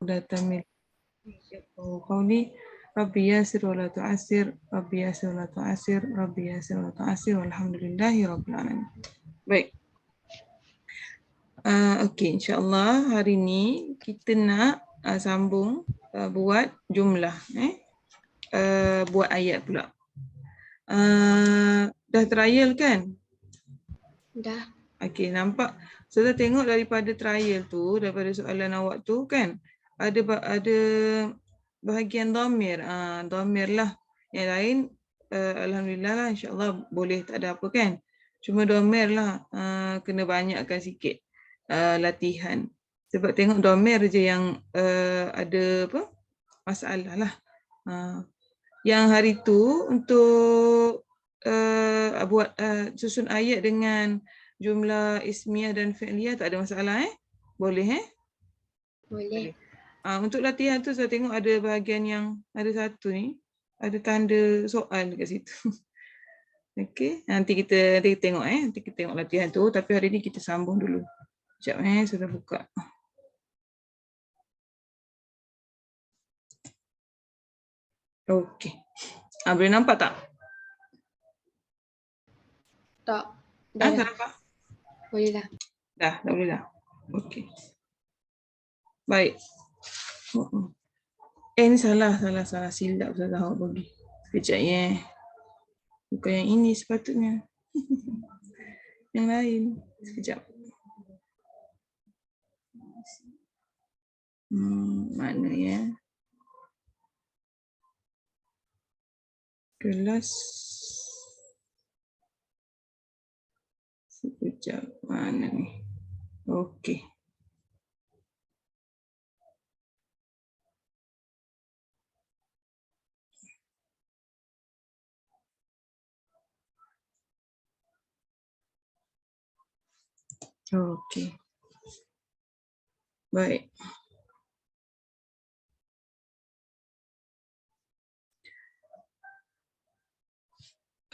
Datamil qauli Rabbi yasir wa la tu'asir, Rabbi yasir wa la tu'asir, Rabbi yasir wa la tu'asir, walhamdulillahi rabbil alamin. Baik. Okey, insya-Allah hari ni kita nak sambung buat jumlah buat ayat pula. Dah trial kan? Dah. Okey, nampak. Saya tengok daripada trial tu, daripada soalan awak tu kan, ada bahagian dhamir. Dhamir lah. Yang lain alhamdulillah lah, insya-Allah boleh, tak ada apa kan. Cuma dhamir lah kena banyakkan sikit latihan. Sebab tengok dhamir je yang ada apa? Masalah lah. Yang hari tu untuk buat susun ayat dengan jumlah ismiyah dan fi'liyah tak ada masalah Boleh Boleh. Untuk latihan tu saya tengok ada bahagian yang ada satu ni, ada tanda soal dekat situ. Okey, nanti kita tengok nanti kita tengok latihan tu, tapi hari ni kita sambung dulu. Sekejap saya dah buka. Okey. Boleh nampak tak? Tak. Dah. Tak nampak? Boleh dah. Dah boleh dah. Okey. Baik. Ni salah silap saya awak bagi. Sekejap Bukan yang ini sepatutnya. Yang lain. Sekejap. Mana kelas. Sekejap. Mana ni? Okey. Okey. Baik.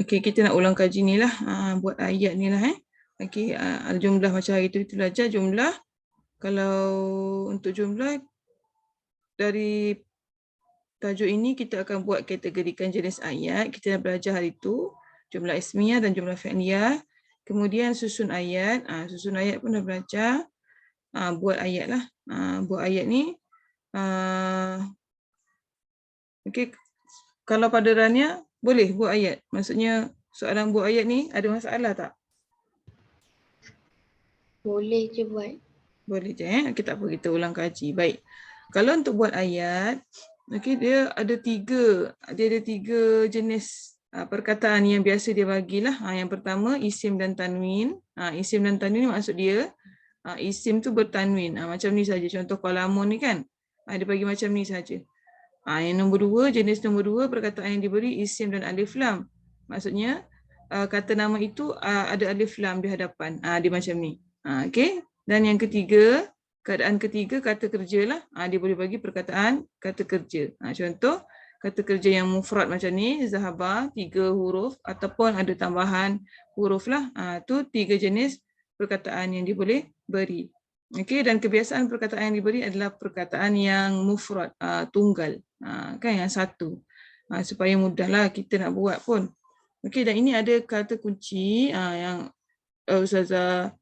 Okey, kita nak ulang kaji ni lah. Buat ayat ni lah Okey, jumlah macam hari tu kita belajar jumlah. Kalau untuk jumlah dari tajuk ini kita akan buat kategorikan jenis ayat. Kita dah belajar hari tu jumlah ismiyah dan jumlah fi'liyah. Kemudian susun ayat. Susun ayat pun dah belajar. Buat ayat lah. Buat ayat ni. Okey, kalau pada Rania boleh buat ayat. Maksudnya soalan buat ayat ni ada masalah tak? Boleh je buat. Boleh je Okey, tak apa, kita ulang kaji. Baik. Kalau untuk buat ayat, okey, dia ada tiga jenis perkataan yang biasa dia bagilah. Yang pertama isim dan tanwin. Isim dan tanwin maksud dia isim tu bertanwin. Macam ni saja. Contoh qalamun ni kan. Dia bagi macam ni saja. Yang nombor dua, jenis nombor dua, perkataan yang diberi isim dan alif lam. Maksudnya kata nama itu ada alif lam di hadapan. Dia macam ni. Okey. Dan yang ketiga, keadaan ketiga kata kerja lah. Dia boleh bagi perkataan kata kerja. Contoh kata kerja yang mufrad macam ni, zahaba, 3 huruf ataupun ada tambahan huruf lah. Tu 3 jenis perkataan yang dia boleh beri. Okey, dan kebiasaan perkataan yang diberi adalah perkataan yang mufrad, tunggal. Kan yang satu. Supaya mudahlah kita nak buat pun. Okey, dan ini ada kata kunci yang Ustazah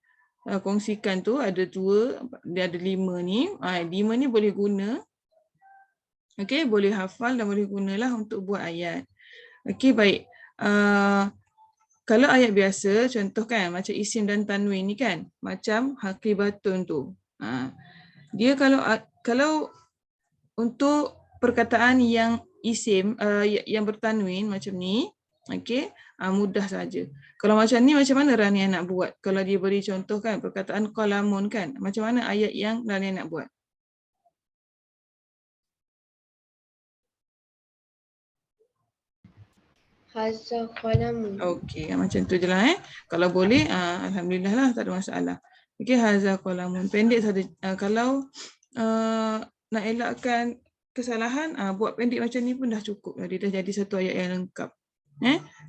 kongsikan tu, ada 2, dia ada 5 ni. 5 ni boleh guna. Okey, boleh hafal dan boleh gunalah untuk buat ayat. Okey, baik. Kalau ayat biasa, contoh kan macam isim dan tanwin ni kan, macam haqibatun tu. Dia kalau untuk perkataan yang isim yang bertanwin macam ni, okey, mudah saja. Kalau macam ni macam mana Rania nak buat? Kalau dia beri contoh kan perkataan qalamun kan, macam mana ayat yang Rania nak buat? Haza qalamun. Okey, macam tu je lah Kalau boleh, alhamdulillah lah, tak ada masalah. Okey, haza qalamun. Pendek saja. Kalau nak elakkan kesalahan, buat pendek macam ni pun dah cukup. Dia dah jadi satu ayat yang lengkap.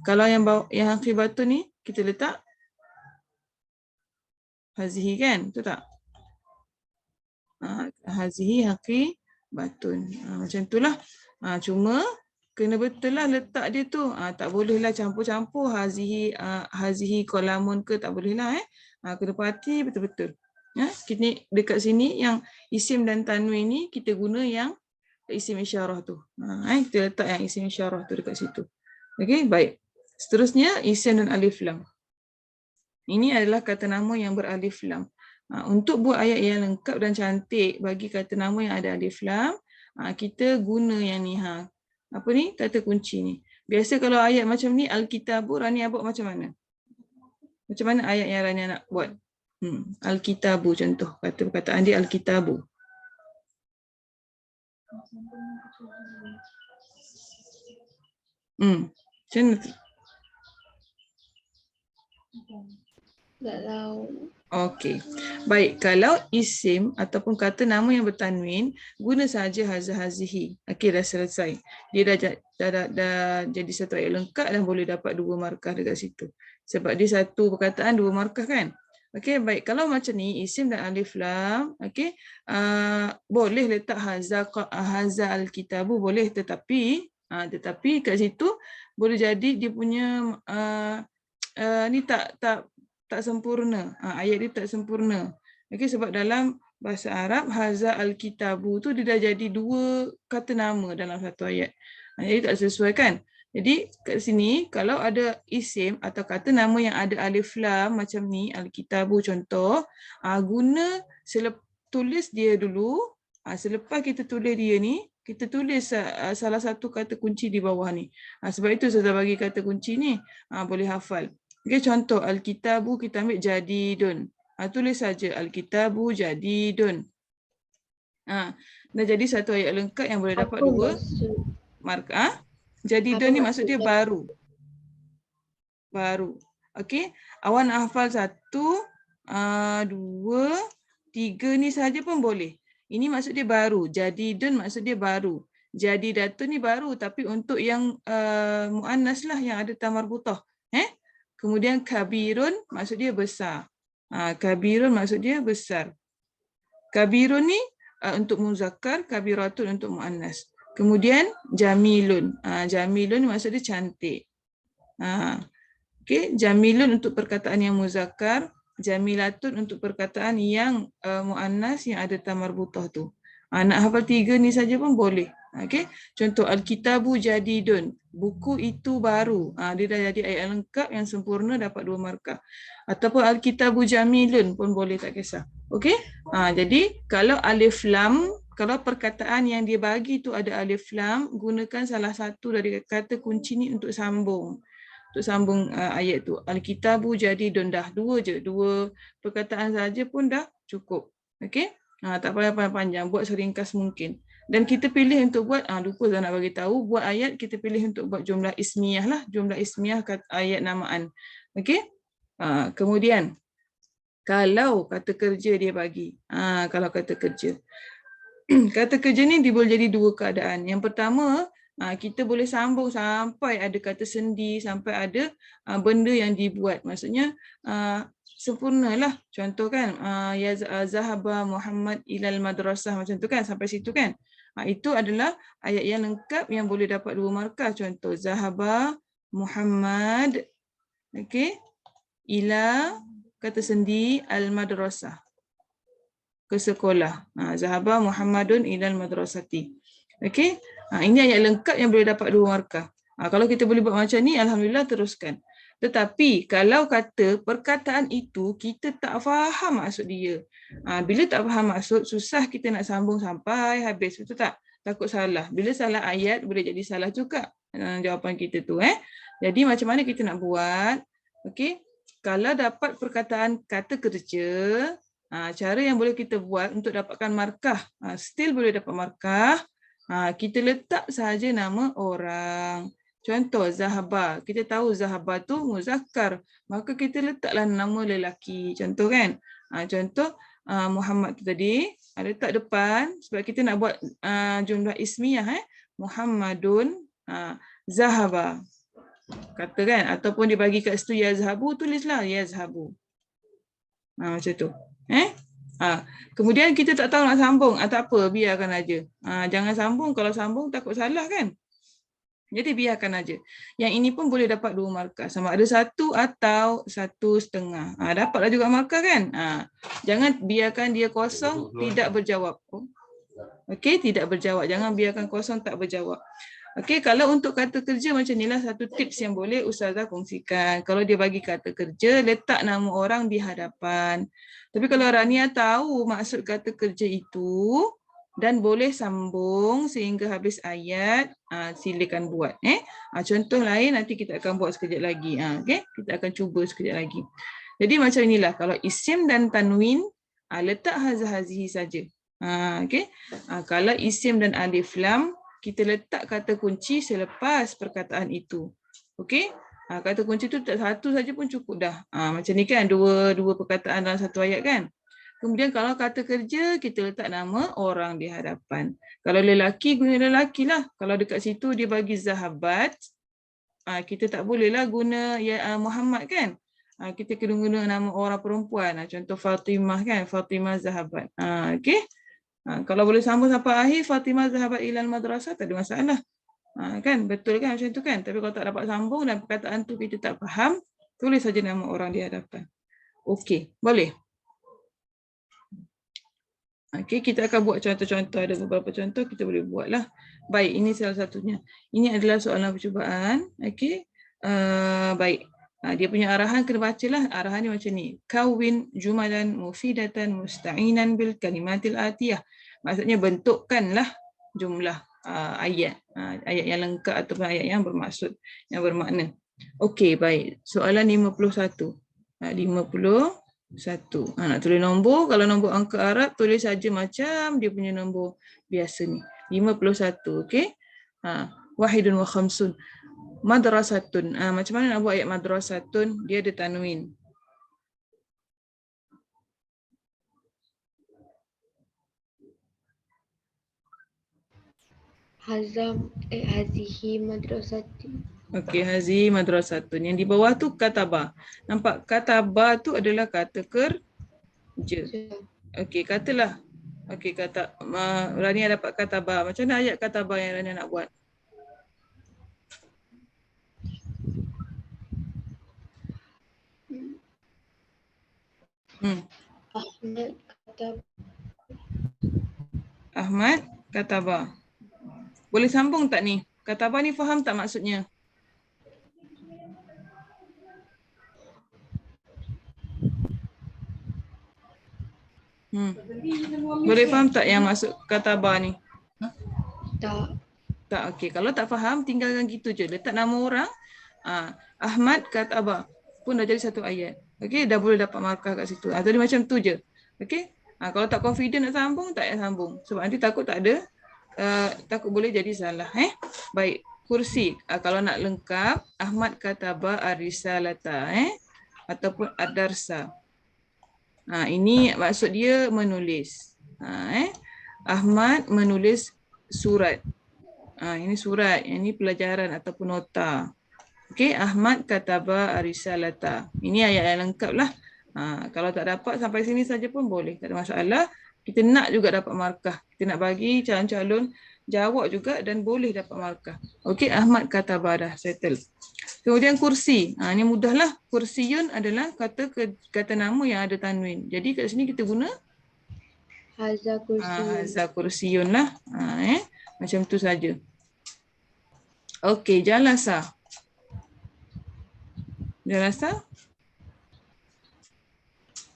Kalau yang haqibatun ni kita letak hazihi kan, betul tak? Hazihi batun. Macam itulah. Cuma kena betul lah letak dia tu. Tak bolehlah campur-campur hazihi qalamun ke, tak bolehlah kena parti betul-betul. Kita dekat sini yang isim dan tanwin ni kita guna yang isim isyarah tu. Kita letak yang isim isyarah tu dekat situ. Okey, baik. Seterusnya isim dan alif lam. Ini adalah kata nama yang beralif lam. Untuk buat ayat yang lengkap dan cantik bagi kata nama yang ada alif lam, kita guna yang ni. Apa ni? Kata kunci ni. Biasa kalau ayat macam ni, Al-Kitabu, Rania buat macam mana? Macam mana ayat yang Rania nak buat? Al-Kitabu contoh. Kata perkataan dia Al-Kitabu. Macam mana? Tak tahu. Okey. Baik, kalau isim ataupun kata nama yang bertanwin, guna saja hazihi. Okey, dah selesai. Dia dah jadi satu ayat lengkap dan boleh dapat 2 markah dekat situ. Sebab dia satu perkataan 2 markah kan? Okey, baik. Kalau macam ni, isim dan alif lam, okey, boleh letak haza al-kitabu, boleh, tetapi kat situ boleh jadi dia punya ni tak sempurna. Ayat dia tak sempurna. Okey, sebab dalam bahasa Arab haza al-kitabu tu dia dah jadi 2 kata nama dalam satu ayat. Jadi tak sesuai kan? Jadi kat sini kalau ada isim atau kata nama yang ada alif lam macam ni, al-kitabu contoh, guna tulis dia dulu. Selepas kita tulis dia ni, kita tulis salah satu kata kunci di bawah ni. Sebab itu saya bagi kata kunci ni, boleh hafal. Okay, contoh Al-Kitabu kita ambil jadidun. Tulis saja Al-Kitabu jadidun. Dah jadi satu ayat lengkap yang boleh dapat 2 markah. Jadidun ni maksud dia baru. Baru. Okey. Awak nak hafal 1, 2, 3 ni saja pun boleh. Ini maksud dia baru. Jadidun maksud dia baru. Jadidatun ni baru tapi untuk yang muannas lah yang ada ta marbutah. Kemudian kabirun maksud dia besar. Kabirun maksud dia besar. Kabirun ni untuk muzakkar, kabiratun untuk muannas. Kemudian jamilun. Jamilun maksud dia cantik. Okey, jamilun untuk perkataan yang muzakkar, jamilatun untuk perkataan yang muannas yang ada ta marbutah tu. Nak hafal 3 ni saja pun boleh. Okey, contoh Al-Kitabu jadidun, buku itu baru. Dia dah jadi ayat lengkap yang sempurna dapat 2 markah. Ataupun Al-Kitabu jamilun pun boleh, tak kisah. Okey? Jadi kalau alif lam, kalau perkataan yang dia bagi tu ada alif lam, gunakan salah satu dari kata kunci ni untuk sambung. Untuk sambung ayat tu. Al-Kitabu jadidun, dah 2 je. 2 perkataan saja pun dah cukup. Okey? Tak payah panjang, buat seringkas mungkin. Dan kita pilih untuk buat, lupa saya nak bagi tahu, buat ayat kita pilih untuk buat jumlah ismiyah lah, jumlah ismiyah ayat namaan. Okey? Kemudian kalau kata kerja dia bagi, kalau kata kerja. Kata kerja ni dia boleh jadi 2 keadaan. Yang pertama, kita boleh sambung sampai ada kata sendi, sampai ada benda yang dibuat. Maksudnya sempurnalah. Contoh kan, ya zahaba Muhammad ilal madrasah, macam tu kan, sampai situ kan. Itu adalah ayat yang lengkap yang boleh dapat 2 markah. Contoh zahaba Muhammad, okey, ila kata sendi al madrasah, ke sekolah. Zahaba Muhammadun ilal madrasati. Okey. Ini ayat lengkap yang boleh dapat 2 markah. Kalau kita boleh buat macam ni, alhamdulillah, teruskan. Tetapi kalau kata perkataan itu kita tak faham maksud dia. Bila tak faham maksud, susah kita nak sambung sampai habis. Betul tak? Takut salah. Bila salah ayat, boleh jadi salah juga jawapan kita tu. Jadi macam mana kita nak buat? Okey. Kalau dapat perkataan kata kerja, cara yang boleh kita buat untuk dapatkan markah, still boleh dapat markah, kita letak saja nama orang. Contoh Zahaba, kita tahu Zahaba tu muzakkar, maka kita letaklah nama lelaki. Contoh kan? Contoh Muhammad tu tadi, letak depan sebab kita nak buat jumlah ismiyah. Muhammadun Zahaba. Kata kan? Ataupun dia bagi kat situ Yazhabu, tulislah Yazhabu. Macam tu. Kemudian kita tak tahu nak sambung, tak apa, biarkan aja. Jangan sambung, kalau sambung takut salah kan. Jadi biarkan aja. Yang ini pun boleh dapat 2 markah. Sama ada 1 atau 1,5. Dapatlah juga markah kan. Jangan biarkan dia kosong, tidak berjawab. Okey, tidak berjawab. Jangan biarkan kosong tak berjawab. Okey, kalau untuk kata kerja macam inilah satu tips yang boleh Ustazah kongsikan. Kalau dia bagi kata kerja, letak nama orang di hadapan. Tapi kalau Rania tahu maksud kata kerja itu dan boleh sambung sehingga habis ayat, silakan buat. Contoh lain nanti kita akan buat sekejap lagi. Okey, kita akan cuba sekejap lagi. Jadi macam inilah, kalau isim dan tanwin, letak hazah-hazihi saja. Okey. Kalau isim dan alif lam, kita letak kata kunci selepas perkataan itu. Okey? Kata kunci itu satu saja pun cukup dah. Macam ni kan, dua perkataan dalam satu ayat kan. Kemudian kalau kata kerja, kita letak nama orang di hadapan. Kalau lelaki, guna lelaki lah. Kalau dekat situ dia bagi zahabat, kita tak bolehlah guna Muhammad kan. Kita kena guna nama orang perempuan. Contoh Fatimah kan, Fatimah zahabat. Okey? Kalau boleh sambung sampai akhir, Fatimah zahabat ilal madrasah, tak ada masalah. Kan, betul kan macam tu kan. Tapi kalau tak dapat sambung dan perkataan tu kita tak faham, tulis saja nama orang di hadapan. Okey, boleh. Okey, kita akan buat contoh-contoh. Ada beberapa contoh kita boleh buatlah. Baik, ini salah satunya. Ini adalah soalan percubaan. Okey. Baik. Dia punya arahan kena bacalah. Arahan dia macam ni. Kawin jumalan mufidatan musta'inan bil kalimatil atiyah. Maksudnya bentukkanlah jumlah ayat. Ayat yang lengkap ataupun ayat yang bermaksud, yang bermakna. Okey, baik. Soalan 51. 51. Nak tulis nombor, kalau nombor angka Arab tulis saja macam dia punya nombor biasa ni. 51, okey. Wahidun wa khamsun. Madrasatun. Macam mana nak buat ayat madrasatun? Dia ada tanwin. Hazihi madrasatun. Okey, hazihi madrasatun. Yang di bawah tu kataba. Nampak kataba tu adalah kata kerja. Okey, katalah. Okey, kata Rania dapat kataba. Macam mana ayat kataba yang Rania nak buat? Ahmad kataba. Boleh sambung tak ni? Kataba ni faham tak maksudnya? Boleh faham tak yang maksud kataba ni? Tak. Tak, okey. Kalau tak faham, tinggalkan gitu je. Letak nama orang. Ahmad kataba. Pun dah jadi satu ayat. Okey, dah boleh dapat markah kat situ. Tadi macam tu je. Okey. Kalau tak confident nak sambung, tak payah sambung. Sebab nanti takut tak ada. Takut boleh jadi salah. Baik. Kursi. Kalau nak lengkap, Ahmad kataba ar-risalata. Ataupun ad-darsa. Ini maksud dia menulis. Ahmad menulis surat. Ini surat. Ini pelajaran ataupun nota. Okey, Ahmad kataba ar-risalata. Ini ayat yang lengkap lah. Kalau tak dapat sampai sini saja pun boleh. Tak ada masalah. Kita nak juga dapat markah. Kita nak bagi calon-calon jawab juga dan boleh dapat markah. Okey, Ahmad kataba dah settle. Kemudian kursi. Ini mudahlah. Kursiyun adalah kata nama yang ada tanwin. Jadi kat sini kita guna Haza kursiyun. Haza kursiyun lah. Macam tu saja. Okey, jalasa. Jalasa?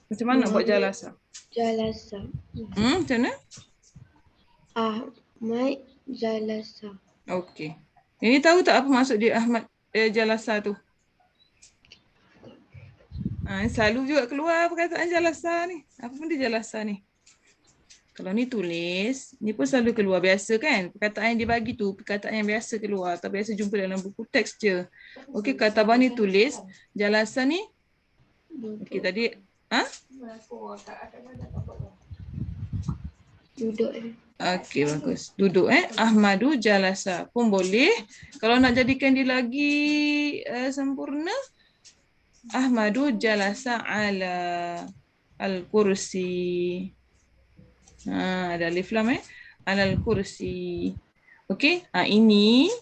Macam mana nak buat jalasa? Jalasa. Macam mana? Ahmad jalasa. Okey. Ini tahu tak apa maksud dia Ahmad jalasa tu? Selalu juga keluar perkataan jalasa ni. Apa benda jalasa ni? Kalau ni tulis, ni pun selalu keluar biasa kan? Perkataan yang dia bagi tu, perkataan yang biasa keluar. Tak biasa jumpa dalam buku teks je. Okey, katabah ni tulis. Jalasa ni? Okey, tadi. Duduk. Okey, bagus. Duduk Ahmadu jalasa pun boleh. Kalau nak jadikan dia lagi sempurna, Ahmadu jalasa ala. al-kursi. Ada alif lam alal kursi. Okey, ini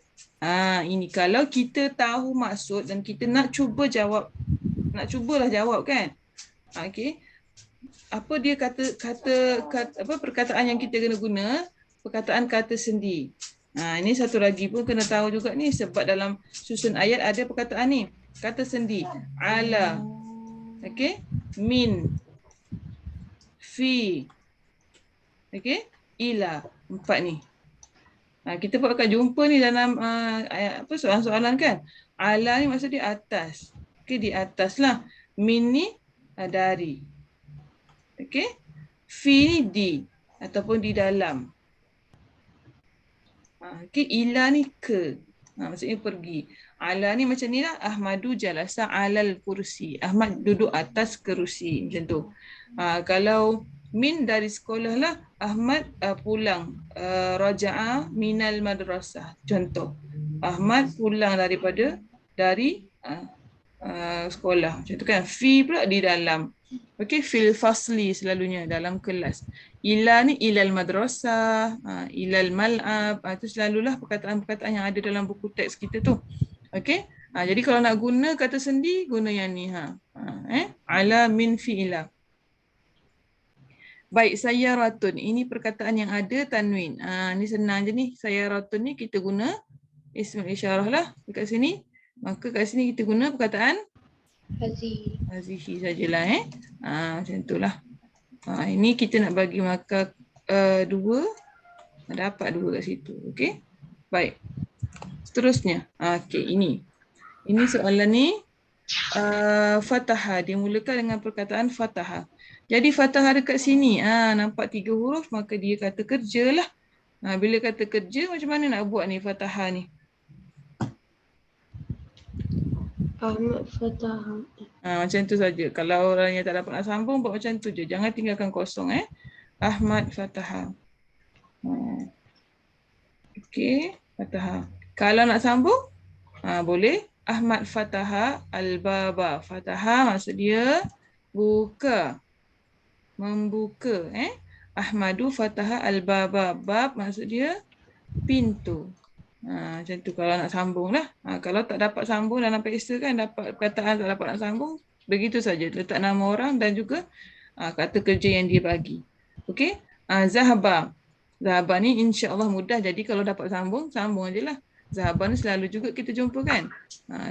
kalau kita tahu maksud dan kita nak cubalah jawab kan. Okey. Apa dia kata apa perkataan yang kita kena guna? Perkataan kata sendi. Ini satu lagi pun kena tahu juga ni, sebab dalam susun ayat ada perkataan ni. Kata sendi. Ala. Okey? Min. Fi. Okey? Ila. 4 ni. Kita pun akan jumpa ni dalam soalan-soalan kan. Ala ni maksud dia atas. Okey, di atas lah. Min ni dari. Okey? Fi ni di ataupun di dalam. Okey, ila ni ke. Maksudnya pergi. Ala ni macam ni lah. Ahmadu jalasa alal kursi. Ahmad duduk atas kerusi. Macam tu. Kalau min dari sekolah lah. Ahmad pulang. Raja'a minal madrasah. Contoh. Ahmad pulang dari sekolah. Macam tu kan. Fi pula di dalam. Okey, fil fasli selalunya dalam kelas. Ila ni ilal madrasah, ilal mal'ab, itu selalulah perkataan-perkataan yang ada dalam buku teks kita tu. Okey? Jadi kalau nak guna kata sendi, guna yang ni ala min fi'ila. Baik, sayaratun. Ini perkataan yang ada tanwin. Ni senang je ni. Sayaratun ni kita guna ismul isyarah lah dekat sini. Maka kat sini kita guna perkataan hazihi sajalah macam itulah. Ini kita nak bagi markah 2. Dapat 2 kat situ. Okey. Baik. Seterusnya. Okey, ini. Ini soalan ni fataha, dimulakan dengan perkataan fataha. Jadi fataha dekat sini nampak 3 huruf, maka dia kata kerja lah. Bila kata kerja, macam mana nak buat ni fataha ni? Ahmad Fataha. Macam tu saja. Kalau orang yang tak dapat nak sambung, buat macam tu je. Jangan tinggalkan kosong. Ahmad Fataha. Okey, Fataha. Kalau nak sambung, boleh. Ahmad Fataha al-baba. Fataha maksud dia buka. Membuka. Ahmadu Fataha al-baba. Bab maksud dia pintu. Macam tu kalau nak sambung lah. Kalau tak dapat sambung dalam peksa kan, dapat perkataan tak dapat nak sambung, begitu saja. Letak nama orang dan juga kata kerja yang dia bagi. Okey. Zahaba. Zahaba ni insya-Allah mudah. Jadi kalau dapat sambung, sambung ajalah. Zahaba ni selalu juga kita jumpa kan.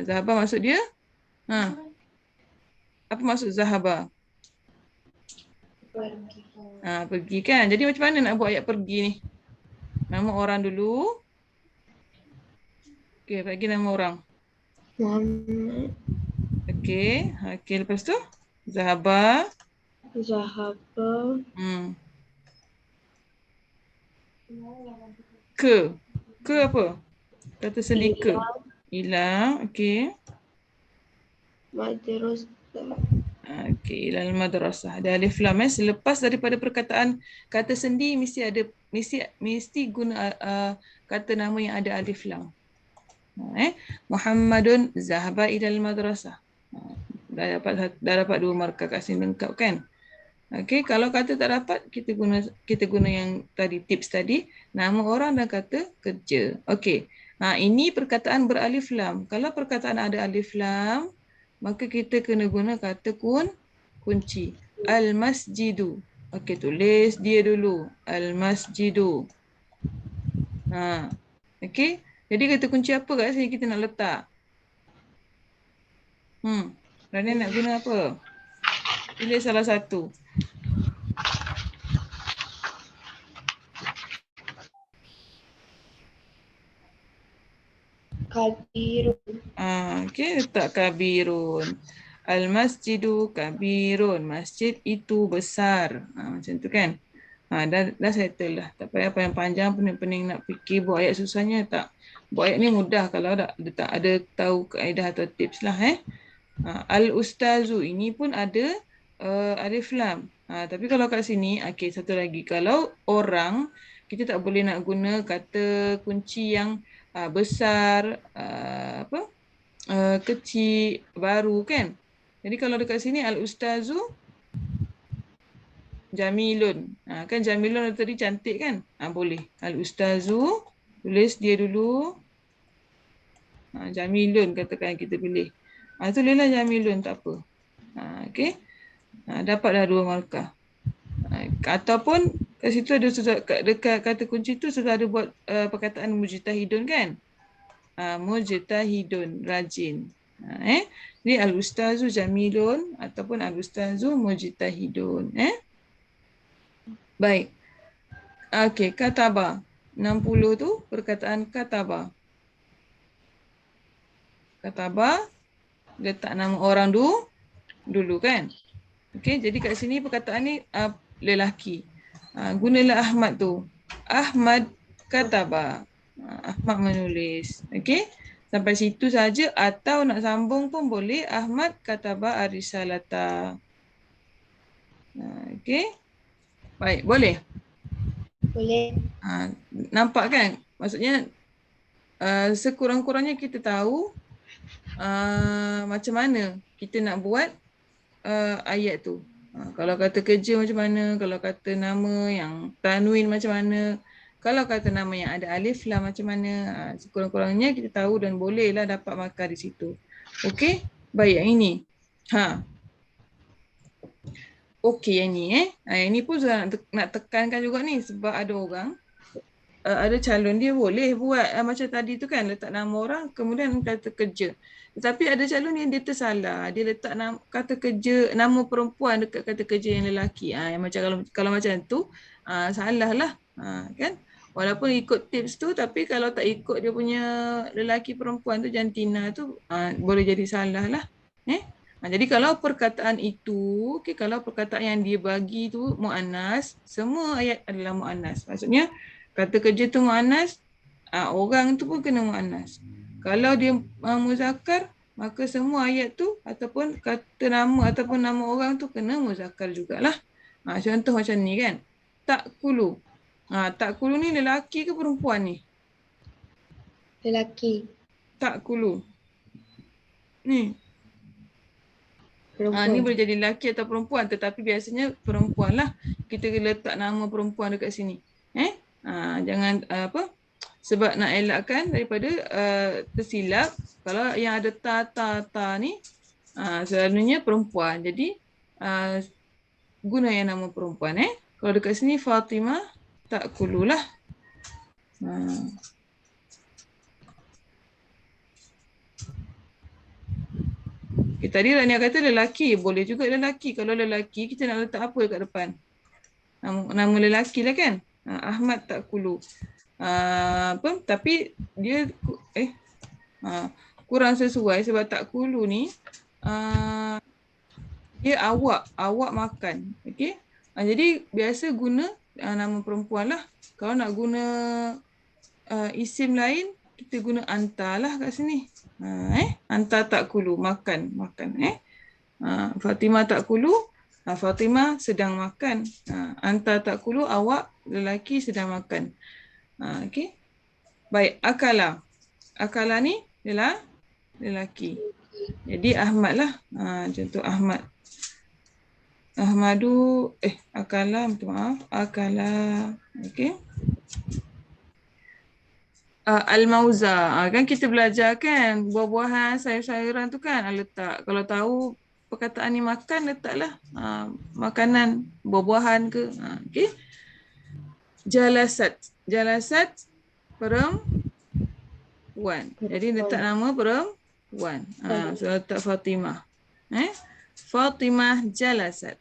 Zahaba maksud dia apa maksud zahaba? Pergi. Pergi kan. Jadi macam mana nak buat ayat pergi ni? Nama orang dulu. Okey, bagi nama orang. Muhammad. Okey, lepas tu Zahaba. Zahaba. Ke apa? Kata sendi ke. Ila, okey. Madrasah. Okey, ilal madrasah. Ada alif lam. Selepas daripada perkataan kata sendi mesti guna kata nama yang ada alif lam. Muhammadun zahaba ilal madrasah. Dah dapat 2 markah kat sini lengkap kan. Okey, kalau kata tak dapat, kita guna yang tadi, tips tadi, nama orang dan kata kerja. Okey. Ini perkataan beralif lam. Kalau perkataan ada alif lam, maka kita kena guna kata kunci. Al-masjidu. Okey, tulis dia dulu. Al-masjidu. Okey. Jadi kata kunci apa kat sini kita nak letak? Rani nak guna apa? Pilih salah satu. Kabirun. Okey, letak kabirun. Al-masjidu kabirun. Masjid itu besar. Macam tu kan? Dah settle lah. Tak payah apa yang panjang, pening-pening nak fikir buat ayat susahnya. Tak. Buat ayat ni mudah kalau tak ada tahu kaedah atau tips lah. Al-ustazu ini pun ada alif lam. Tapi kalau kat sini, okey, satu lagi. Kalau orang, kita tak boleh nak guna kata kunci yang besar, kecil, baru kan. Jadi kalau dekat sini al-ustazu Jamilun. Kan Jamilun tadi cantik kan? Boleh. Al-Ustazu, tulis dia dulu. Jamilun katakan kita pilih. Tulislah Jamilun, tak apa. Okey. Dapatlah 2 markah. Ataupun kat situ ada dekat kata kunci tu sudah ada buat perkataan mujtahidun kan? Mujtahidun, rajin. Jadi al-ustazu jamilun ataupun al-ustazu mujtahidun. Baik. Okey, kataba. 60 tu perkataan kataba. Kataba letak nama orang dulu kan? Okey, jadi kat sini perkataan ni lelaki. Gunalah Ahmad tu. Ahmad kataba. Ahmad menulis. Okey? Sampai situ saja atau nak sambung pun boleh. Ahmad kataba ar-risalata. Okey? Baik, boleh? Boleh. Nampak kan? Maksudnya sekurang-kurangnya kita tahu macam mana kita nak buat ayat tu. Kalau kata kerja macam mana, kalau kata nama yang tanwin macam mana, kalau kata nama yang ada alif lam macam mana, sekurang-kurangnya kita tahu dan bolehlah dapat markah di situ. Okey? Baik, yang ini. Okey, yang ni yang ni pun sudah nak tekankan juga ni sebab ada orang ada calon dia boleh buat macam tadi tu kan, letak nama orang kemudian kata kerja. Tetapi ada calon yang dia tersalah, dia letak kata kerja, nama perempuan dekat kata kerja yang lelaki. Yang macam kalau macam tu salah lah, kan? Walaupun ikut tips tu, tapi kalau tak ikut dia punya lelaki perempuan tu, jantina tu, boleh jadi salah lah. Jadi kalau perkataan itu, kalau perkataan yang dia bagi tu muannas, semua ayat adalah muannas. Maksudnya kata kerja tu muannas, orang tu pun kena muannas. Kalau dia muzakkar, maka semua ayat tu ataupun kata nama ataupun nama orang tu kena muzakkar jugalah. Contoh macam ni kan. Ta'kulu. Ta'kulu ni lelaki ke perempuan ni? Lelaki. Ta'kulu. Ni. Ni boleh jadi lelaki atau perempuan, tetapi biasanya perempuan lah. Kita letak nama perempuan dekat sini. Jangan sebab nak elakkan daripada tersilap. Kalau yang ada ta ni selalunya perempuan. Jadi guna yang nama perempuan. Kalau dekat sini Fatimah ta'kulu lah. Tadi Rania kata lelaki, boleh juga lelaki. Kalau lelaki kita nak letak apa dekat depan? Nama lelaki lah kan? Ahmad ta'kulu. Tapi dia kurang sesuai sebab ta'kulu ni dia awak makan. Okey? Jadi biasa guna nama perempuan lah. Kalau nak guna isim lain, kita guna anta lah kat sini. Anta ta'kulu, makan. Fatimah ta'kulu, Fatimah sedang makan. Anta ta'kulu, awak lelaki sedang makan. Okey. Baik, akala. Akala ni ialah lelaki. Jadi Ahmad lah. Contoh Ahmad. Ahmadu, akala, minta maaf. Akala. Okey. Al-mauza. Kan kita belajar kan buah-buahan, sayur-sayuran tu kan letak. Kalau tahu perkataan ni makan, letaklah makanan, buah-buahan ke. Okey. Jalasat. Jalasat perempuan. Jadi letak nama perempuan. So letak Fatimah. Fatimah jalasat.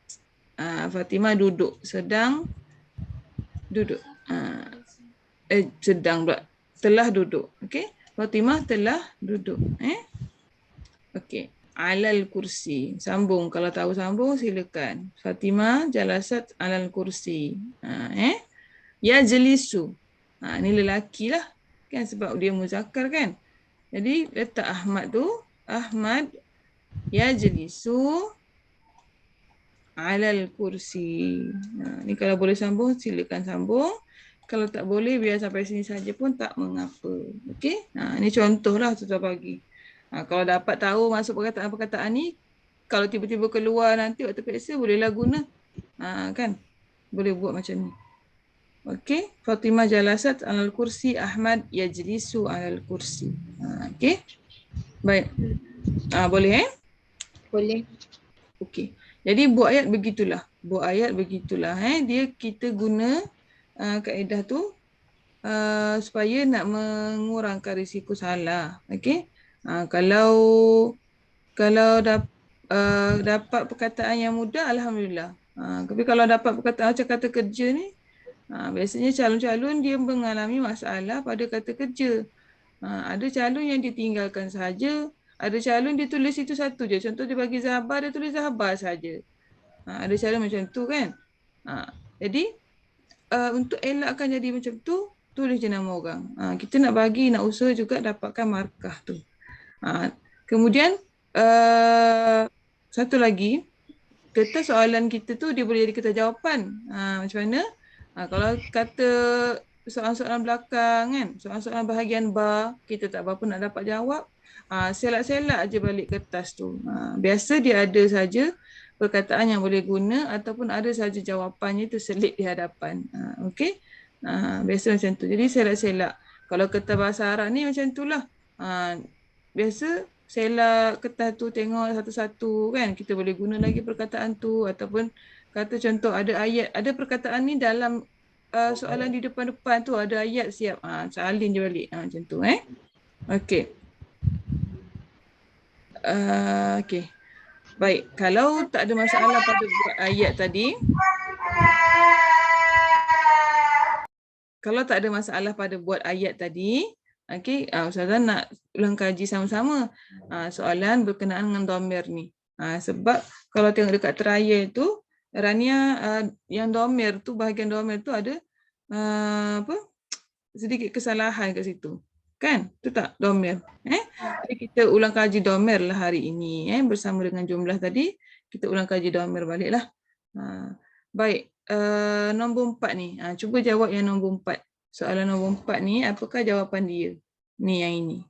Fatimah duduk. Sedang duduk. Sedang pula. Telah duduk. Okey. Fatimah telah duduk. Okey. Alal kursi. Sambung. Kalau tahu sambung, silakan. Fatimah jalasat alal kursi. Ya jelisu. Ni lelaki lah. Kan sebab dia muzakkar kan. Jadi letak Ahmad tu. Ahmad ya jelisu alal kursi. Ni kalau boleh sambung, silakan sambung. Kalau tak boleh, biar sampai sini saja pun tak mengapa. Okey? Ni contohlah tuan-tuan bagi. Kalau dapat tahu masuk perkataan-perkataan ni, kalau tiba-tiba keluar nanti waktu peksa, bolehlah guna. Kan? boleh buat macam ni. Okey, Fatimah jalasat alal kursi, Ahmad yajlisu alal kursi. Okey. Baik. Boleh Boleh. Okey. Jadi buat ayat begitulah. Buat ayat begitulah Dia kita guna kaedah tu supaya nak mengurangkan risiko salah. Okey. Kalau dapat perkataan yang mudah, alhamdulillah. Tapi kalau dapat perkataan macam kata kerja ni, biasanya calon-calon dia mengalami masalah pada kata kerja. Ada calon yang ditinggalkan saja, ada calon dia tulis itu satu je. Contoh dia bagi Zabar, dia tulis Zabar saja. Ada calon macam tu kan. Jadi untuk elakkan jadi macam tu, tulis je nama orang. Kita nak usaha juga dapatkan markah tu. Kemudian satu lagi, kertas soalan kita tu dia boleh jadi kertas jawapan. Macam mana? Kalau kata soalan-soalan belakang kan, soalan-soalan bahagian bar, kita tak berapa nak dapat jawab, selak-selak je balik kertas tu. Biasa dia ada saja perkataan yang boleh guna ataupun ada saja jawapannya tu selit di hadapan. Okey? Biasa macam tu. Jadi selak-selak. Kalau kertas bahasa Arab ni macam itulah. Biasa selak kertas tu tengok satu-satu kan, kita boleh guna lagi perkataan tu ataupun kata contoh ada ayat, ada perkataan ni dalam soalan di depan-depan tu ada ayat siap, salin je balik macam tu okey. Okey. Baik, kalau tak ada masalah pada buat ayat tadi, okey, Ustazah nak ulang kaji sama-sama soalan berkenaan dengan dhamir ni. Sebab kalau tengok dekat trial tu, Rania yang dhamir tu, bahagian dhamir tu ada sedikit kesalahan kat situ. Kan? Tu tak dhamir. Jadi kita ulang kaji dhamir lah hari ini bersama dengan jumlah tadi, kita ulang kaji dhamir baliklah. Baik, nombor 4 ni. Cuba jawab yang nombor 4. Soalan nombor 4 ni, apakah jawapan dia? Ni yang ini.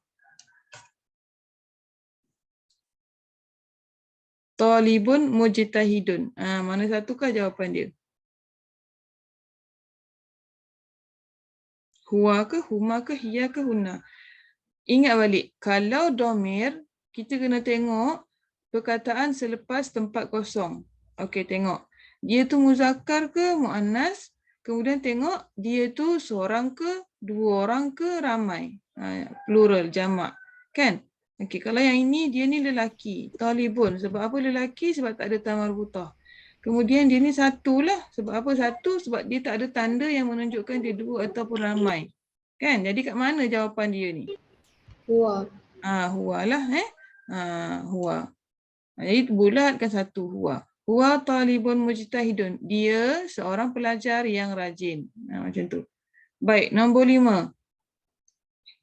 Talibun mujtahidun. Mana satukah jawapan dia? Huwa ke, huma ke, hiya ke, hunna? Ingat balik, kalau dhamir, kita kena tengok perkataan selepas tempat kosong. Okey, tengok. Dia tu muzakkar ke, muannas? Kemudian tengok dia tu seorang ke, dua orang ke, ramai. Plural, jamak. Kan? Okey, kalau yang ini, dia ni lelaki. Talibun. Sebab apa lelaki? Sebab tak ada ta marbutah. Kemudian dia ni satu lah. Sebab apa satu? Sebab dia tak ada tanda yang menunjukkan dia dua ataupun ramai. Kan? Jadi kat mana jawapan dia ni? Huwa. Huwa lah. Huwa. Jadi bulatkan satu, huwa. Huwa talibun mujtahidun. Dia seorang pelajar yang rajin. Macam tu. Baik, nombor 5.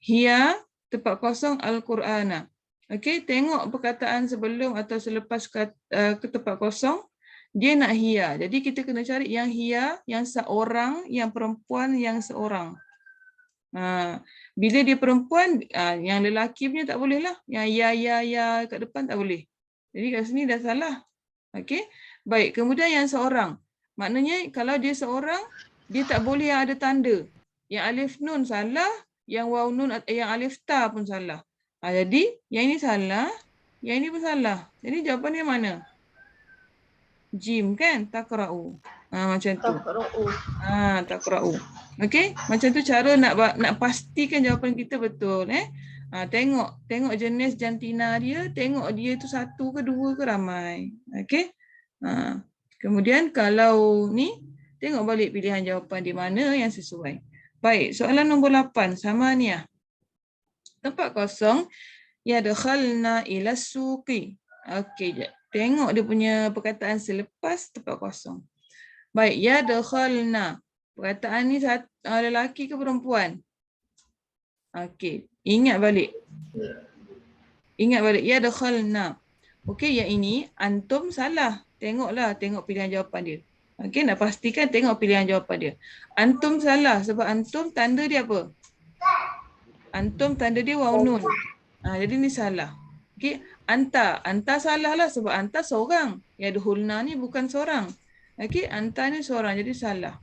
Hiya, tempat kosong Al-Qur'ana. Okey, tengok perkataan sebelum atau selepas ke tempat kosong, dia nak hiya. Jadi kita kena cari yang hiya, yang seorang, yang perempuan, yang seorang. Bila dia perempuan, yang lelaki punya tak boleh lah. Yang ya kat depan tak boleh. Jadi kat sini dah salah. Okey. Baik, kemudian yang seorang. Maknanya kalau dia seorang, dia tak boleh yang ada tanda. Yang alif nun salah, yang waw nun, yang alif ta pun salah. Jadi yang ini salah, yang ini pun salah. Jadi jawapan dia mana? Jim kan? Taqra'u. Macam tu. Taqra'u. Okey, macam tu cara nak pastikan jawapan kita betul tengok jenis jantina dia, tengok dia tu satu ke dua ke ramai. Okey. Kemudian kalau ni tengok balik pilihan jawapan di mana yang sesuai. Baik, soalan nombor 8 sama ni tempat kosong yadkhalna ila suqi. Okey, tengok dia punya perkataan selepas tempat kosong. Baik, yadkhalna. Perkataan ni lelaki ke perempuan? Okey, ingat balik. Yadkhalna. Okey, yang ini antum salah. Tengok pilihan jawapan dia. Okey, nak pastikan tengok pilihan jawapan dia. Antum salah sebab antum tanda dia apa? Antum tanda dia waw nun. Jadi ni salah. Okey, anta salah lah sebab anta seorang. Yadkhulna ni bukan seorang. Okey, anta ni seorang, jadi salah.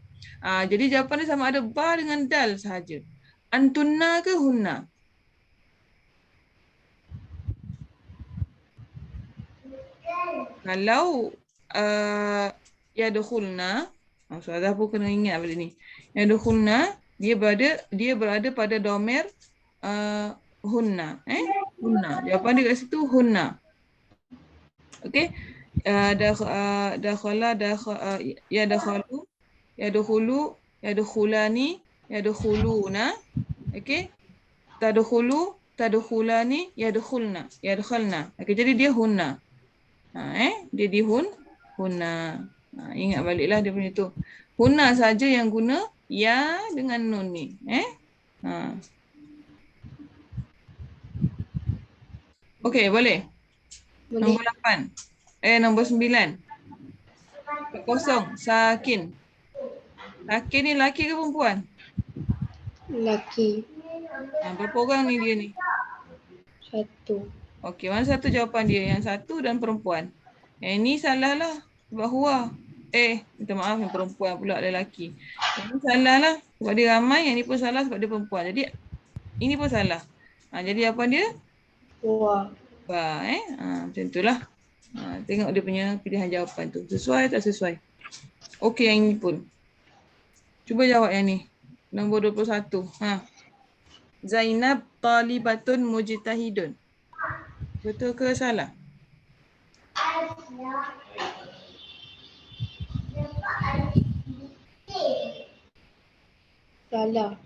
Jadi jawapan dia sama ada ba dengan dal sahaja. Antunna ke hunna? Kalau yadkhulna, Ustazah pun kena ingat benda ni. Yadkhulna, dia berada pada domer hunna. Hunna. Jawapan dia kat situ hunna. Okey. Dakhala, yadkhalu, yadkhulu, yadkhulani, yadkhuluna. Okey. Tadkhulu, tadkhulani, yadkhulna. Yadkhalna. Okey, jadi dia hunna. Dia di hunna. Ingat baliklah dia punya tu. Hunna saja yang guna ya dengan nun ni. Okey, boleh. Boleh. Nombor 8. Nombor 9. Kosong. Sakin. Sakin ni laki ke perempuan? Laki. Berapa orang ni dia ni? 1. Okey, mana satu jawapan dia? Yang satu dan perempuan. Yang ini salah lah. Sebab huwa. Minta maaf, yang perempuan pula lelaki. Yang ini salah lah. Sebab dia ramai. Yang ini pun salah sebab dia perempuan. Jadi, ini pun salah. Jadi jawapan dia? Huwa. Ba. Macam itulah. Tengok dia punya pilihan jawapan tu. Sesuai tak sesuai? Okey, yang ini pun. Cuba jawab yang ni. Nombor 21. Zainab talibatun mujtahidun. Betul ke salah? Salah.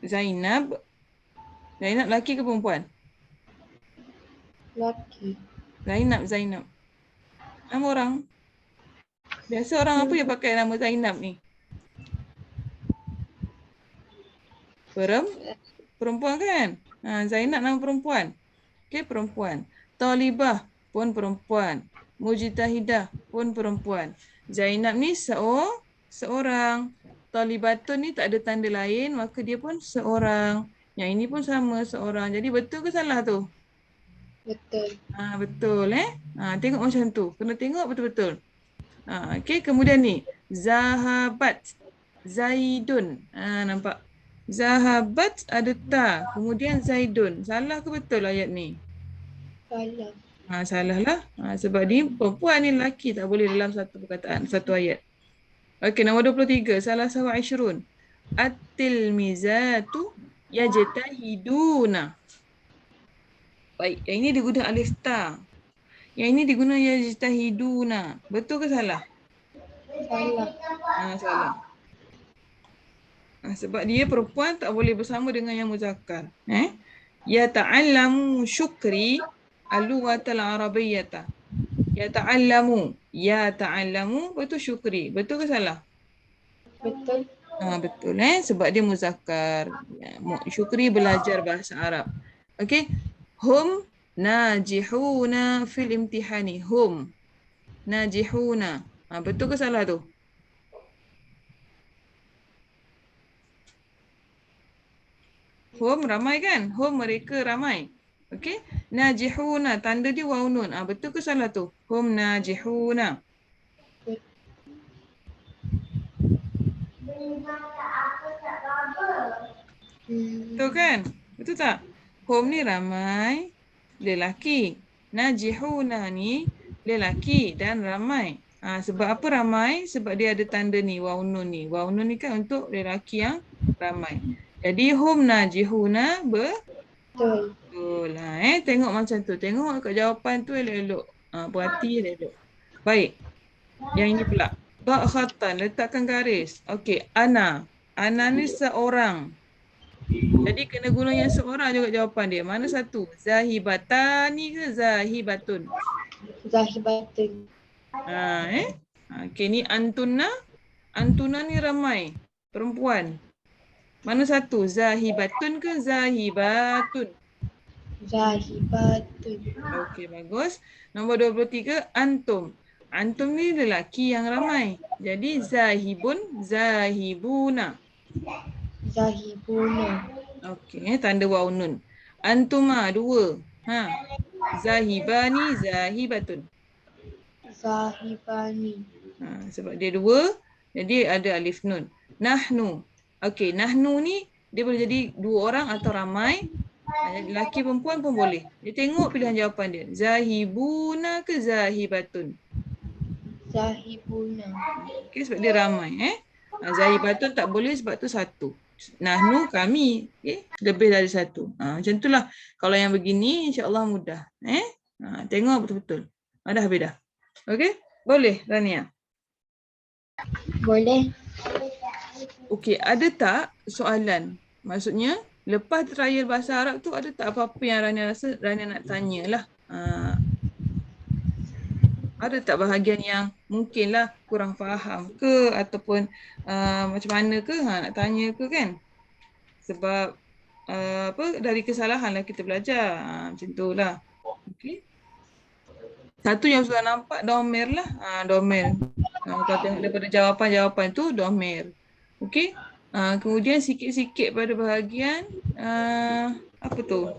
Zainab laki ke perempuan? Laki. Zainab. Nama orang. Biasa orang apa yang pakai nama Zainab ni? Perempuan kan? Zainab nama perempuan. Okey, perempuan. Talibah pun perempuan. Mujtahidah pun perempuan. Zainab ni seorang. Talibatun ni tak ada tanda lain, maka dia pun seorang. Yang ini pun sama, seorang. Jadi betul ke salah tu? Betul. Betul tengok macam tu. Kena tengok betul-betul. Okey, kemudian ni. Zahabat. Zaidun. Nampak? Zahabat ada ta. Kemudian Zaidun. Salah ke betul ayat ni? Salah. Salah lah. Sebab ni perempuan ni lelaki tak boleh dalam satu perkataan, satu ayat. Okey, nombor 23. Salah sawa Ishrun. At-tilmizatu yajtahiduna. Baik, yang ini diguna alif ta. Yang ini diguna yajtahiduna. Betul ke salah? Salah. Salah. Sebab dia perempuan tak boleh bersama dengan yang muzakkar. Ya ta'allamu syukri al-lughatal arabiyyata. Ya ta'allamu betul syukri. Betul ke salah? Betul. Betul sebab dia muzakkar. Syukri belajar bahasa Arab. Okey. Hum najihuna fil imtihani. Hum najihuna. Betul ke salah tu? Hum ramai kan? Hum mereka ramai. Okey. Najihuna tanda dia waw nun. Betul ke salah tu? Hum najihuna. Betul kan? Betul tak? Hum ni ramai lelaki. Najihuna ni lelaki dan ramai. Sebab apa ramai? Sebab dia ada tanda ni waw nun ni. Waw nun ni kan untuk lelaki yang ramai. Jadi hum najihuna betul. Tengok macam tu. Tengok kat jawapan tu elok-elok. Perhati elok-elok. Baik. Yang ini pula. Ba' khatan, letakkan garis. Okey, ana. Ana ni seorang. Jadi kena guna yang seorang juga jawapan dia. Mana satu? Zahibatani ke zahibatun? Zahibatun. Okey, ni antuna. Antuna ni ramai. Perempuan. Mana satu? Zahibatun ke zahibatun? Zahibatun. Okey, bagus. Nombor 23, antum. Antum ni lelaki yang ramai. Jadi zahibun, zahibuna. Zahibuna. Okey, tanda waw nun. Antuma, dua. Zahibani, zahibatun. Zahibani. Sebab dia dua, jadi ada alif nun. Nahnu. Okey, nahnu ni dia boleh jadi dua orang atau ramai. Lelaki perempuan pun boleh. Dia tengok pilihan jawapan dia. Zahibuna ke zahibatun? Zahibuna. Okey, sebab dia ramai. Zahibatun tak boleh sebab tu satu. Nahnu kami. Okay? Lebih dari satu. Macam itulah. Kalau yang begini, insyaAllah mudah. Tengok betul-betul. Dah habis dah. Okey? Boleh, Rania? Boleh. Okey, ada tak soalan? Maksudnya, lepas trial bahasa Arab tu, ada tak apa-apa yang Rania rasa Rania nak tanyalah? Ada tak bahagian yang mungkinlah kurang faham ke ataupun macam mana ke nak tanya ke kan? Sebab dari kesalahan lah kita belajar. Macam tu lah. Okay. Satu yang sudah nampak domer lah. Domer. Kalau tengok daripada jawapan-jawapan tu domer. Okey. Kemudian sikit-sikit pada bahagian apa tu?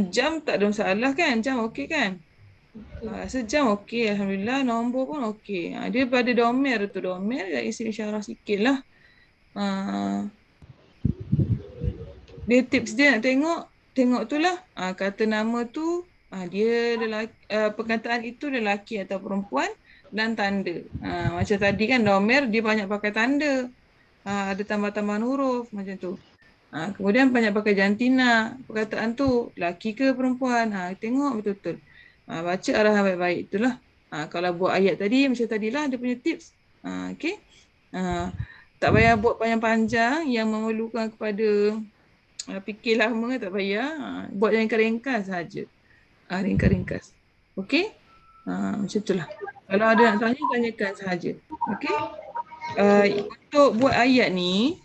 Jam tak ada masalah kan? Jam okey kan? Sejam okey, alhamdulillah. Nombor pun okey. Dia pada domer tu, domer dah isi isyarah sikit lah. Dia tips dia nak tengok tu lah. Kata nama tu, dia lelaki, perkataan itu lelaki atau perempuan dan tanda. Macam tadi kan domer dia banyak pakai tanda. Ada tambah-tambahan huruf macam tu. Kemudian banyak pakai jantina. Perkataan tu lelaki ke perempuan. Tengok betul-betul. Baca arahan baik-baik itulah. Kalau buat ayat tadi macam tadilah dia punya tips. Okey. Tak payah buat panjang-panjang yang memerlukan kepada fikir lama, tak payah. Buat yang ringkas saja. Ringkas-ringkas. Okey? Macam itulah. Kalau ada nak tanya, tanyakan sahaja. Okey? Untuk buat ayat ni,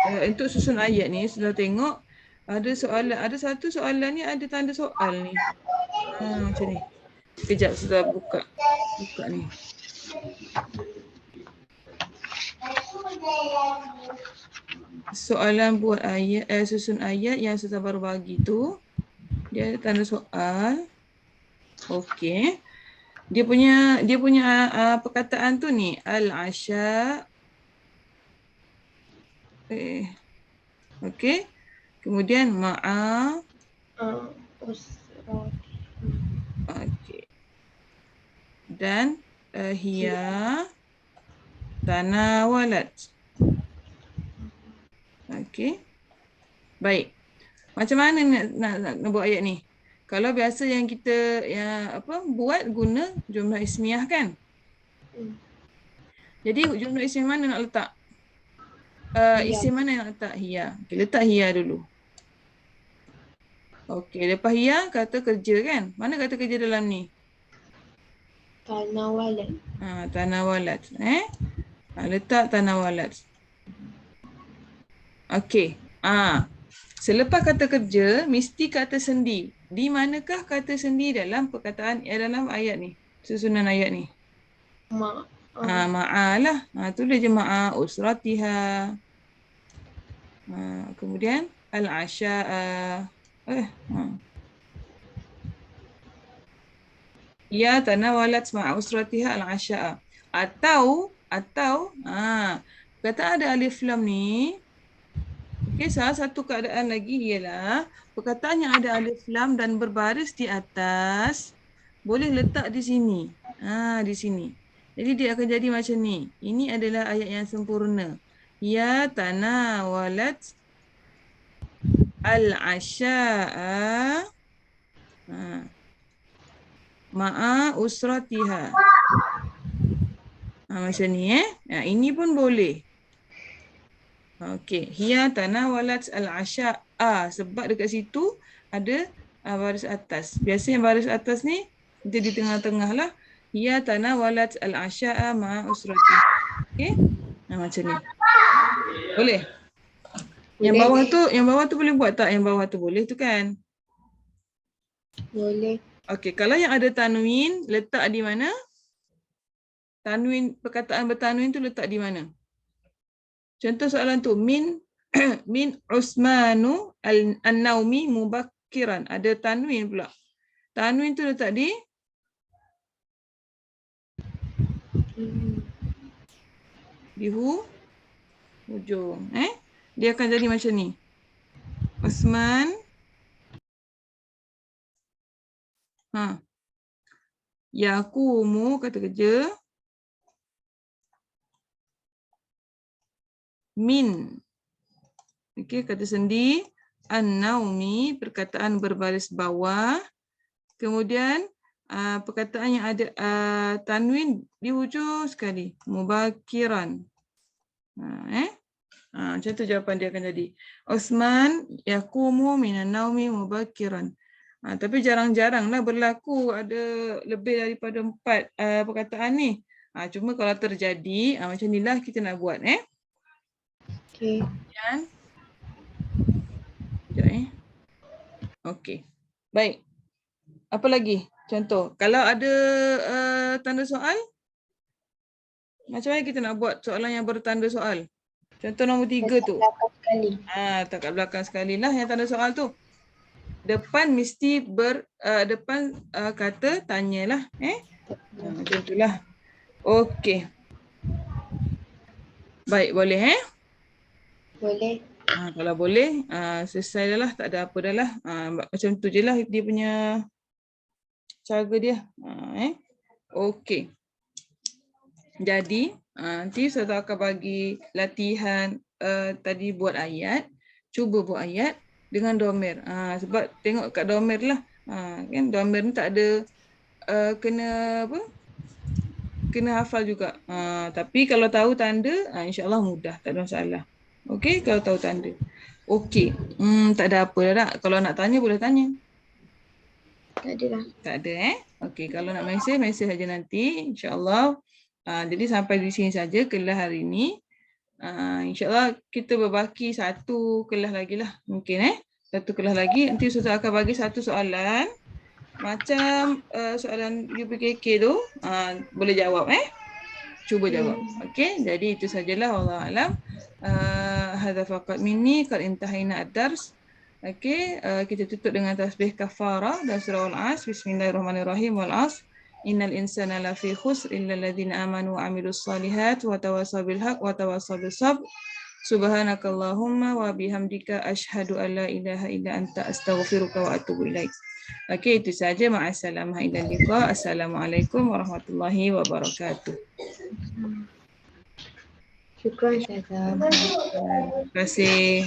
untuk susun ayat ni, sudah tengok ada soalan, ada satu soalan ni ada tanda soal ni. Macam ni. Sekejap sudah buka ni. Soalan buat ayat, susun ayat yang Ustazah baru bagi tu, dia ada tanda soal. Okey. Dia punya perkataan tu ni al-asya. Okey. Kemudian ma'a. Okey. Dan hiya tanawalat. Okey. Baik. Macam mana nak buat ayat ni? Kalau biasa yang kita buat guna jumlah ismiyah kan? Jadi jumlah ismiyah mana nak letak? Isim mana yang nak letak? Hiya. Okay, letak hiya dulu. Okey, lepas hiya kata kerja kan? Mana kata kerja dalam ni? Tanawalat. Tanawalat. Letak tanawalat. Okey. Selepas kata kerja, mesti kata sendi. Di manakah kata sendi dalam perkataan dalam ayat ni? Susunan ayat ni. Ma'alah. Tulis je ma'a usratiha. Kemudian al-asya'a. Ya tanawalat ma'a usratiha al-asya'a. Atau perkataan ada alif lam ni. Okey, salah satu keadaan lagi ialah perkataan yang ada alif lam dan berbaris di atas boleh letak di sini. Di sini. Jadi dia akan jadi macam ni. Ini adalah ayat yang sempurna. Ya tanawalat al-asya'a ma'a usratiha. Macam ni ini pun boleh. Okey, hiya tanawalat al-asya'a sebab dekat situ ada baris atas. Biasanya baris atas ni dia di tengah-tengah lah. Hiya tanawalat al-asya'a ma'a usratiha. Okey? Macam ni. Boleh? Yang bawah tu boleh buat tak? Yang bawah tu boleh tu kan? Boleh. Okey, kalau yang ada tanwin letak di mana? Tanwin, perkataan bertanwin tu letak di mana? Contoh soalan tu, min Usmanu an-naumi mubakkiran. Ada tanwin pula. Tanwin tu letak di Di hujung. Dia akan jadi macam ni. Osman. Yakumu, kata kerja. Min. Okey, kata sendi. An-naumi, perkataan berbaris bawah. Kemudian perkataan yang ada tanwin di hujung sekali. Mubakiran. Macam tu jawapan dia akan jadi. Osman yakumu minan naumi mubakiran. Tapi jarang-jaranglah berlaku ada lebih daripada 4 perkataan ni. Cuma kalau terjadi macam inilah kita nak buat. Okey. Sekejap. Okey. Baik. Apa lagi? Contoh, kalau ada tanda soal, macam mana kita nak buat soalan yang bertanda soal? Contoh nombor 3 tu. Belakang sekali. Tak kat belakang sekali lah yang tanda soal tu. Depan mesti depan kata tanyalah. Macam itulah. Okey. Baik, boleh Boleh. Kalau boleh, selesai dah lah. Tak ada apa dah lah. Macam tu je lah dia punya cara dia. Okey. Jadi, nanti saya akan bagi latihan tadi buat ayat. Cuba buat ayat dengan domer. Sebab tengok kat domer lah. Kan domer ni tak ada kena apa? Kena hafal juga. Tapi kalau tahu tanda, insya-Allah mudah, tak ada masalah. Okey, kalau tahu tanda. Okey. Tak ada apa dah. Kalau nak tanya boleh tanya. Tak ada lah. Tak ada Okey, kalau nak mesej saja nanti, insya-Allah. Jadi sampai di sini saja kelas hari ini. InsyaAllah kita berbaki satu kelas lagi lah. Mungkin satu kelas lagi. Nanti Ustaz akan bagi satu soalan. Macam soalan UPKK tu. Boleh jawab Cuba jawab. Okey, jadi itu sajalah. Wallahu a'lam. Hadza faqat minni qad intahayna ad-dars. Okey, kita tutup dengan tasbih kafarah dan surah Al-Asr. Bismillahirrahmanirrahim. Wal-'asr. Innal insana lafi khusr illa alladhina amanu wa 'amilus solihat wa tawassaw bil haqq wa tawassaw bis sabr. Subhanakallahumma wa bihamdika asyhadu an la ilaha illa anta astaghfiruka wa atubu ilaik. Okey, itu saja. Ma'assalamah ila liqa. Assalamualaikum warahmatullahi wabarakatuh. Syukran Ustazah. Terima kasih.